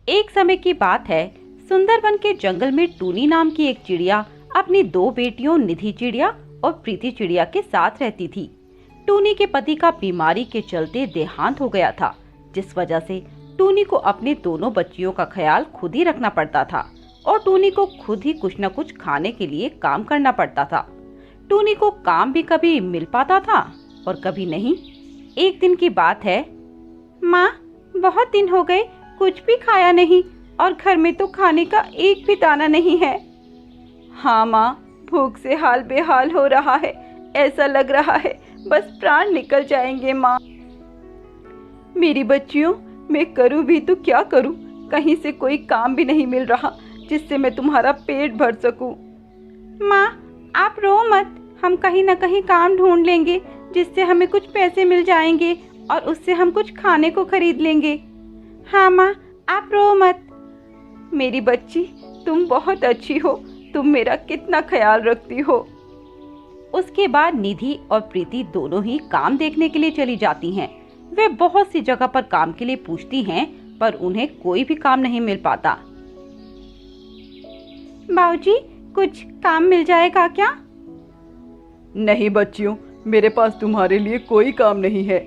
एक समय की बात है, सुंदरबन के जंगल में टूनी नाम की एक चिड़िया अपनी दो बेटियों निधि चिड़िया और प्रीति चिड़िया के साथ रहती थी। टूनी के पति का बीमारी के चलते देहांत हो गया था, जिस वजह से टूनी को अपने दोनों बच्चियों का ख्याल खुद ही रखना पड़ता था और टूनी को खुद ही कुछ न कुछ खाने के लिए काम करना पड़ता था। टूनी को काम भी कभी मिल पाता था और कभी नहीं। एक दिन की बात है, माँ, बहुत दिन हो गए कुछ भी खाया नहीं और घर में तो खाने का एक भी दाना नहीं है। हाँ माँ, भूख से हाल बेहाल हो रहा है। ऐसा लग रहा है बस प्राण निकल जाएंगे माँ। मेरी बच्चियों, मैं करूँ भी तो क्या करूँ? कहीं से कोई काम भी नहीं मिल रहा जिससे मैं तुम्हारा पेट भर सकूं। माँ, आप रो मत, हम कहीं न कहीं काम ढूंढ लेंगे जिससे हमें कुछ पैसे मिल जाएंगे और उससे हम कुछ खाने को खरीद लेंगे। हाँ माँ, आप रो मत। मेरी बच्ची, तुम बहुत अच्छी हो, तुम मेरा कितना ख्याल रखती हो। उसके बाद निधि और प्रीति दोनों ही काम देखने के लिए चली जाती हैं। वे बहुत सी जगह पर काम के लिए पूछती हैं, पर उन्हें कोई भी काम नहीं मिल पाता। बाबूजी, कुछ काम मिल जाएगा क्या? नहीं बच्चियों, मेरे पास तुम्हारे लिए कोई काम नहीं है।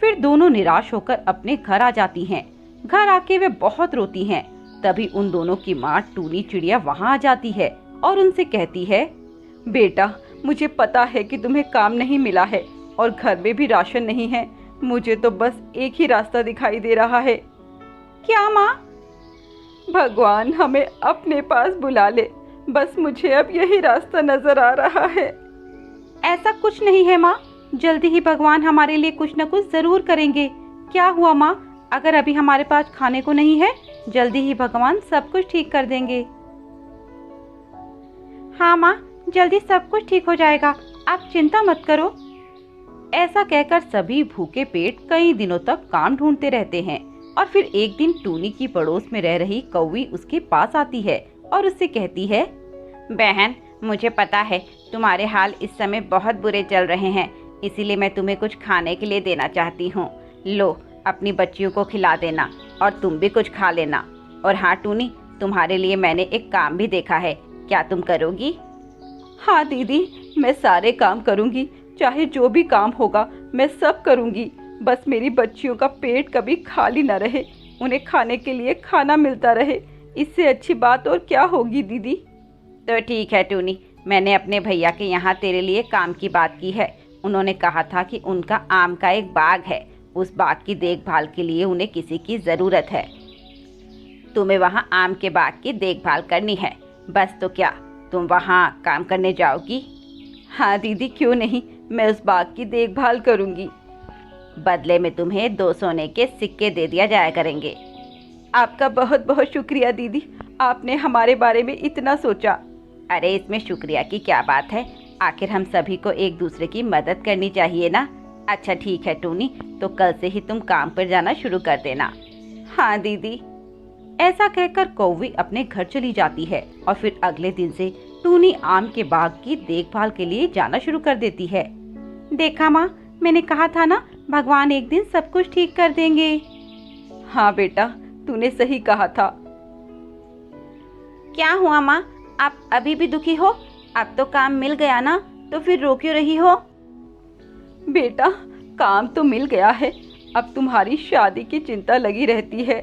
फिर दोनों निराश होकर अपने घर आ जाती हैं। घर आके वे बहुत रोती हैं। तभी उन दोनों की माँ टूनी चिड़िया वहाँ आ जाती है और उनसे कहती है, बेटा, मुझे पता है कि तुम्हें काम नहीं मिला है और घर में भी राशन नहीं है। मुझे तो बस एक ही रास्ता दिखाई दे रहा है। क्या माँ? भगवान हमें अपने पास बुला ले, बस मुझे अब यही रास्ता नजर आ रहा है। ऐसा कुछ नहीं है माँ, जल्दी ही भगवान हमारे लिए कुछ न कुछ जरूर करेंगे। क्या हुआ माँ, अगर अभी हमारे पास खाने को नहीं है, जल्दी ही भगवान सब कुछ ठीक कर देंगे। हाँ माँ, जल्दी सब कुछ ठीक हो जाएगा, आप चिंता मत करो। ऐसा कहकर सभी भूखे पेट कई दिनों तक काम ढूंढते रहते हैं और फिर एक दिन टूनी की पड़ोस में रह रही कौवी उसके पास आती है और उससे कहती है, बहन, मुझे पता है तुम्हारे हाल इस समय बहुत बुरे चल रहे हैं, इसीलिए मैं तुम्हें कुछ खाने के लिए देना चाहती हूँ। लो, अपनी बच्चियों को खिला देना और तुम भी कुछ खा लेना। और हाँ टूनी, तुम्हारे लिए मैंने एक काम भी देखा है, क्या तुम करोगी? हाँ दीदी, मैं सारे काम करूँगी, चाहे जो भी काम होगा मैं सब करूँगी। बस मेरी बच्चियों का पेट कभी खाली न रहे, उन्हें खाने के लिए खाना मिलता रहे। इससे अच्छी बात और क्या होगी दीदी? तो ठीक है टूनी, मैंने अपने भैया के यहाँ तेरे लिए काम की बात की है। उन्होंने कहा था कि उनका आम का एक बाग है, उस बाग की देखभाल के लिए उन्हें किसी की ज़रूरत है। तुम्हें वहाँ आम के बाग की देखभाल करनी है, बस। तो क्या तुम वहाँ काम करने जाओगी? हाँ दीदी, क्यों नहीं, मैं उस बाग की देखभाल करूँगी। बदले में तुम्हें 2 सोने के सिक्के दे दिया जाया करेंगे। आपका बहुत बहुत शुक्रिया दीदी, आपने हमारे बारे में इतना सोचा। अरे इसमें शुक्रिया की क्या बात है, आखिर हम सभी को एक दूसरे की मदद करनी चाहिए ना। अच्छा ठीक है टूनी, तो कल से ही तुम काम पर जाना शुरू कर देना। हाँ दीदी। ऐसा कहकर कौवी अपने घर चली जाती है और फिर अगले दिन से टूनी आम के बाग की देखभाल के लिए जाना शुरू कर देती है। देखा माँ, मैंने कहा था ना, भगवान एक दिन सब कुछ ठीक कर देंगे। हाँ बेटा, तूने सही कहा था। क्या हुआ माँ, आप अभी भी दुखी हो? अब तो काम मिल गया ना, तो फिर रो क्यों रही हो? बेटा, काम तो मिल गया है, अब तुम्हारी शादी की चिंता लगी रहती है।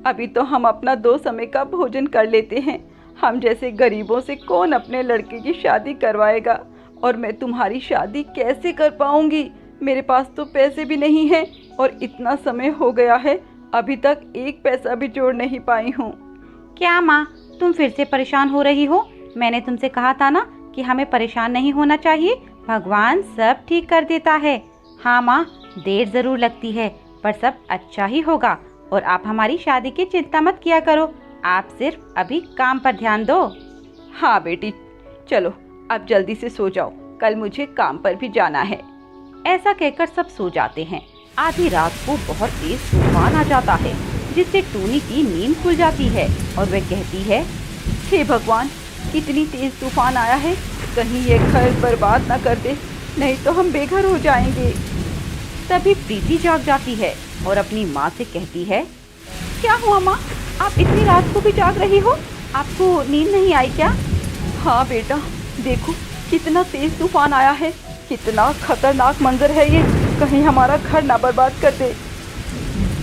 अभी तो हम अपना 2 समय का भोजन कर लेते हैं। हम जैसे गरीबों से कौन अपने लड़के की शादी करवाएगा, और मैं तुम्हारी शादी कैसे कर पाऊंगी? मेरे पास तो पैसे भी नहीं हैं और इतना समय हो गया है, अभी तक 1 पैसा भी जोड़ नहीं पाई हूँ। क्या माँ, तुम फिर से परेशान हो रही हो? मैंने तुमसे कहा था ना कि हमें परेशान नहीं होना चाहिए, भगवान सब ठीक कर देता है। हाँ माँ, देर ज़रूर लगती है पर सब अच्छा ही होगा। और आप हमारी शादी की चिंता मत किया करो, आप सिर्फ अभी काम पर ध्यान दो। हाँ बेटी, चलो अब जल्दी से सो जाओ, कल मुझे काम पर भी जाना है। ऐसा कहकर सब सो जाते हैं। आधी रात को बहुत तेज तूफान आ जाता है, जिससे टूनी की नींद खुल जाती है और वह कहती है, हे भगवान, इतनी तेज तूफान आया है, कहीं ये घर बर्बाद ना कर दे, नहीं तो हम बेघर हो जाएंगे। तभी प्रीति जाग जाती है और अपनी माँ से कहती है, क्या हुआ माँ, आप इतनी रात को भी जाग रही हो? आपको नींद नहीं आई क्या? हाँ बेटा, देखो कितना तेज तूफान आया है। कितना खतरनाक मंजर है ये, कहीं हमारा घर ना बर्बाद कर दे।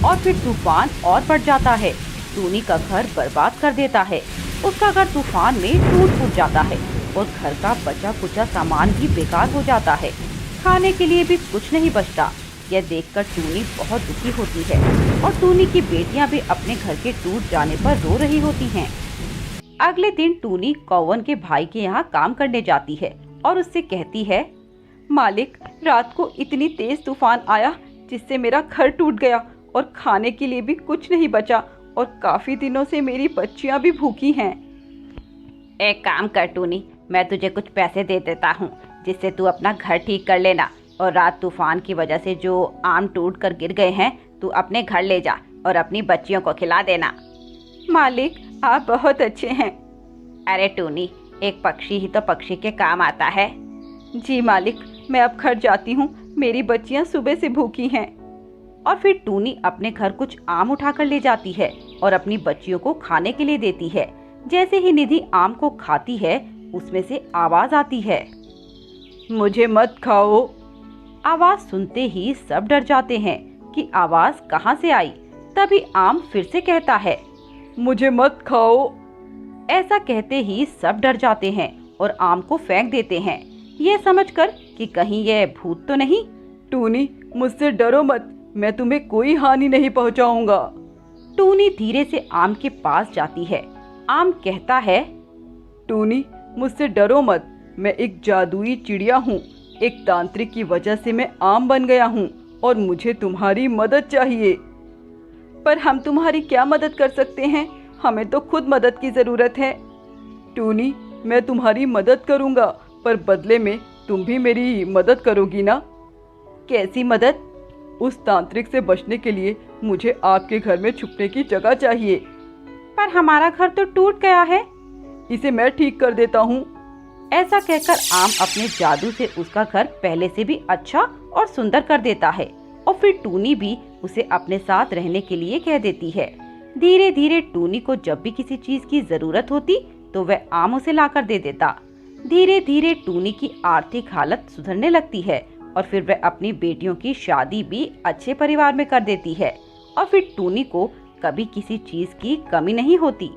और फिर तूफान और बढ़ जाता है। टूनी का घर बर्बाद कर देता है। उसका घर तूफान में टूट फूट जाता है और घर का बचा कुचा सामान भी बेकार हो जाता है। खाने के लिए भी कुछ नहीं बचता। यह देखकर टूनी बहुत दुखी होती है और टूनी की बेटियां भी अपने घर के टूट जाने पर रो रही होती हैं। अगले दिन टूनी कौवन के भाई के यहाँ काम करने जाती है और उससे कहती है, मालिक, रात को इतनी तेज तूफान आया जिससे मेरा घर टूट गया और खाने के लिए भी कुछ नहीं बचा और काफी दिनों से मेरी बच्चियां भी भूखी हैं। एक काम कर टूनी, मैं तुझे कुछ पैसे दे देता हूँ जिससे तू अपना घर ठीक कर लेना, और रात तूफान की वजह से जो आम टूट कर गिर गए हैं तू अपने घर ले जा और अपनी बच्चियों को खिला देना। मालिक, आप बहुत अच्छे हैं। अरे टूनी, एक पक्षी ही तो पक्षी के काम आता है। जी मालिक, मैं अब घर जाती हूँ, मेरी बच्चियाँ सुबह से भूखी हैं। और फिर टूनी अपने घर कुछ आम उठाकर ले जाती है और अपनी बच्चियों को खाने के लिए देती है। जैसे ही निधि आम को खाती है उसमें से आवाज आती है, मुझे मत खाओ। आवाज सुनते ही सब डर जाते हैं कि आवाज कहाँ से आई। तभी आम फिर से कहता है, मुझे मत खाओ। ऐसा कहते ही सब डर जाते हैं और आम को फेंक देते हैं, ये समझकर कि कहीं यह भूत तो नहीं। टूनी, मुझसे डरो मत, मैं तुम्हें कोई हानि नहीं पहुंचाऊंगा। टूनी धीरे से आम के पास जाती है। आम कहता है, टूनी, मुझसे डरो मत, मैं एक जादुई चिड़िया हूँ। एक तांत्रिक की वजह से मैं आम बन गया हूँ और मुझे तुम्हारी मदद चाहिए। पर हम तुम्हारी क्या मदद कर सकते हैं? हमें तो खुद मदद की जरूरत है। टूनी, मैं तुम्हारी मदद करूँगा, पर बदले में तुम भी मेरी मदद करोगी ना? कैसी मदद? उस तांत्रिक से बचने के लिए मुझे आपके घर में छुपने की जगह चाहिए। पर हमारा घर तो टूट गया है। इसे मैं ठीक कर देता हूँ। ऐसा कहकर आम अपने जादू से उसका घर पहले से भी अच्छा और सुंदर कर देता है और फिर टूनी भी उसे अपने साथ रहने के लिए कह देती है। धीरे धीरे टूनी को जब भी किसी चीज की जरूरत होती तो वह आम उसे लाकर दे देता। धीरे धीरे टूनी की आर्थिक हालत सुधरने लगती है और फिर वह अपनी बेटियों की शादी भी अच्छे परिवार में कर देती है और फिर टूनी को कभी किसी चीज की कमी नहीं होती।